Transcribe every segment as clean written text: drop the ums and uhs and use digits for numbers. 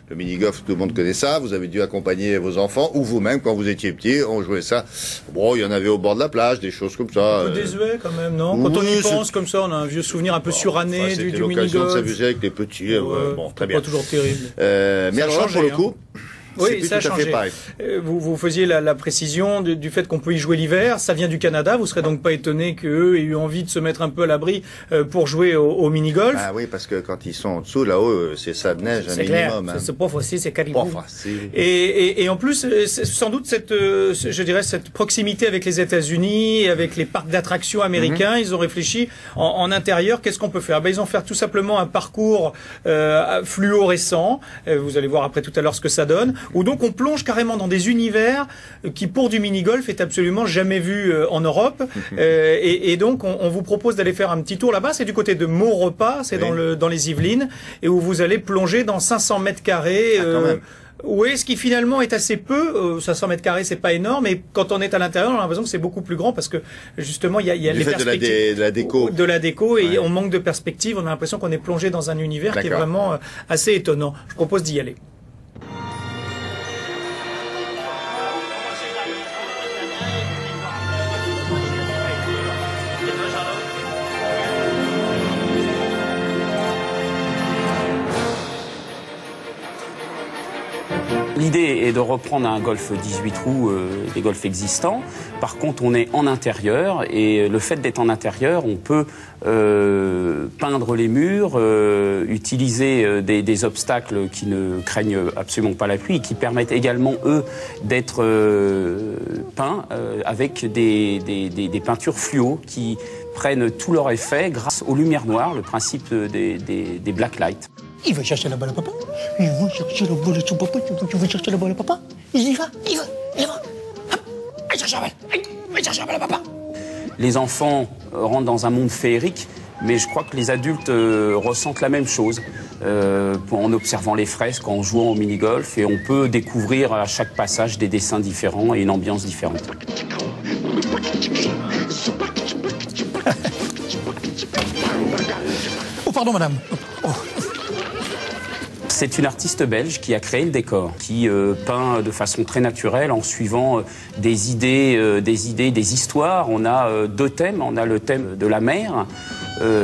Le mini-golf, tout le monde connaît ça. Vous avez dû accompagner vos enfants, ou vous-même, quand vous étiez petit, on jouait ça. Bon, il y en avait au bord de la plage, des choses comme ça. Un peu désuet quand même, non? Quand on y pense comme ça, on a un vieux souvenir un peu suranné du mini-golf. C'était l'occasion de s'amuser avec les petits. Bon, très bien. Pas toujours terrible. Mais alors là, pour le coup... Oui, ça a changé. Vous faisiez la précision du fait qu'on peut y jouer l'hiver. Ça vient du Canada. Vous serez donc pas étonné qu'eux aient eu envie de se mettre un peu à l'abri pour jouer au mini-golf. Ah oui, parce que quand ils sont en dessous, là-haut, c'est ça de neige, un minimum. C'est pas facile, c'est caribou. Pas facile. Et en plus, sans doute je dirais cette proximité avec les États-Unis, avec les parcs d'attractions américains, ils ont réfléchi en intérieur. Qu'est-ce qu'on peut faire? Ils ont fait tout simplement un parcours fluorescent. Vous allez voir après tout à l'heure ce que ça donne. Où donc on plonge carrément dans des univers qui, pour du mini-golf, est absolument jamais vu en Europe. Et donc on vous propose d'aller faire un petit tour là-bas. C'est du côté de Maurepas, c'est dans les Yvelines, et où vous allez plonger dans 500 mètres carrés. Quand même. Oui, ce qui finalement est assez peu. 500 mètres carrés, c'est pas énorme, mais quand on est à l'intérieur, on a l'impression que c'est beaucoup plus grand parce que justement il y a les perspectives de la déco, et on manque de perspectives. On a l'impression qu'on est plongé dans un univers qui est vraiment assez étonnant. Je propose d'y aller. L'idée est de reprendre un golf 18 trous, des golfs existants. Par contre, on est en intérieur et le fait d'être en intérieur, on peut peindre les murs, utiliser des obstacles qui ne craignent absolument pas la pluie et qui permettent également, eux, d'être peints avec des peintures fluo qui prennent tout leur effet grâce aux lumières noires, le principe des black lights. Il va chercher la balle à papa. Il va chercher la balle à son papa. Tu vas chercher la balle à papa. Il y va. Hop, allez chercher la balle. Allez chercher la balle à papa. Les enfants rentrent dans un monde féerique, mais je crois que les adultes ressentent la même chose en observant les fresques, en jouant au mini-golf, et on peut découvrir à chaque passage des dessins différents et une ambiance différente. Oh, pardon, madame. Oh. C'est une artiste belge qui a créé le décor, qui peint de façon très naturelle en suivant des idées, des histoires. On a deux thèmes, on a le thème de la mer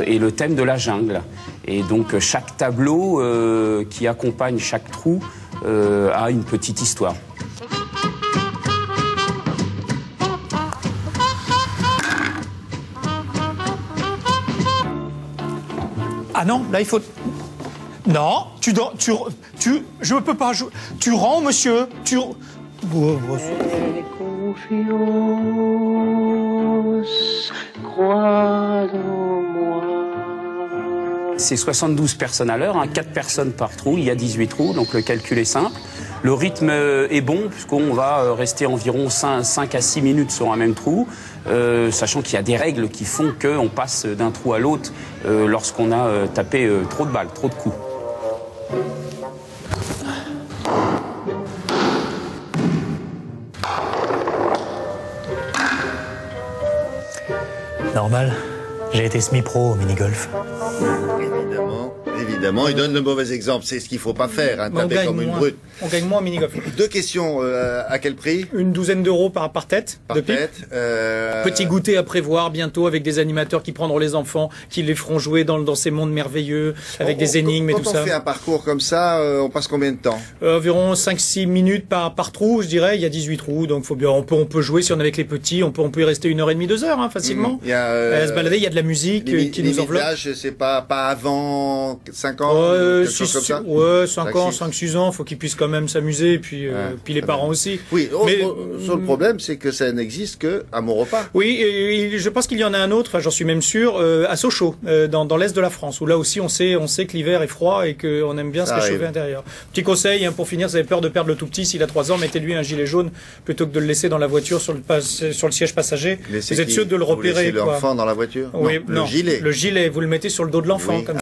et le thème de la jungle. Et donc chaque tableau qui accompagne chaque trou a une petite histoire. Ah non, là il faut... Non, je ne peux pas jouer. Tu rends, monsieur. C'est 72 personnes à l'heure, 4 personnes par trou, il y a 18 trous, donc le calcul est simple. Le rythme est bon, puisqu'on va rester environ 5 à 6 minutes sur un même trou, sachant qu'il y a des règles qui font qu'on passe d'un trou à l'autre lorsqu'on a tapé trop de balles, trop de coups. Normal, j'ai été semi-pro au mini-golf. Évidemment, il donne le mauvais exemple. C'est ce qu'il ne faut pas faire, taper comme une brute. On gagne moins en mini-golf. Deux questions. À quel prix? Une douzaine d'euros par tête. Petit goûter à prévoir bientôt avec des animateurs qui prendront les enfants, qui les feront jouer dans ces mondes merveilleux, avec des énigmes et tout ça. Quand on fait un parcours comme ça, on passe combien de temps? Environ 5-6 minutes par trou, je dirais. Il y a 18 trous, donc on peut jouer si on est avec les petits. On peut y rester 1h30, 2 heures, facilement. À se balader, il y a de la musique qui nous enveloppe. C'est pas avant 5 ans? 5 ans, 5-6 ans, faut qu'ils puissent quand même s'amuser, et puis les parents aussi. Oui, le problème, c'est que ça n'existe qu'à Maurepas. Oui, et je pense qu'il y en a un autre, j'en suis même sûr, à Sochaux, dans l'est de la France, où là aussi on sait que l'hiver est froid et qu'on aime bien se réchauffer à l'intérieur. Petit conseil, pour finir, si vous avez peur de perdre le tout petit, s'il a 3 ans, mettez-lui un gilet jaune plutôt que de le laisser dans la voiture sur le siège passager. Vous êtes sûr de le repérer. Vous laissez l'enfant dans la voiture? Oui, non, le gilet. Le gilet, vous le mettez sur le dos de l'enfant.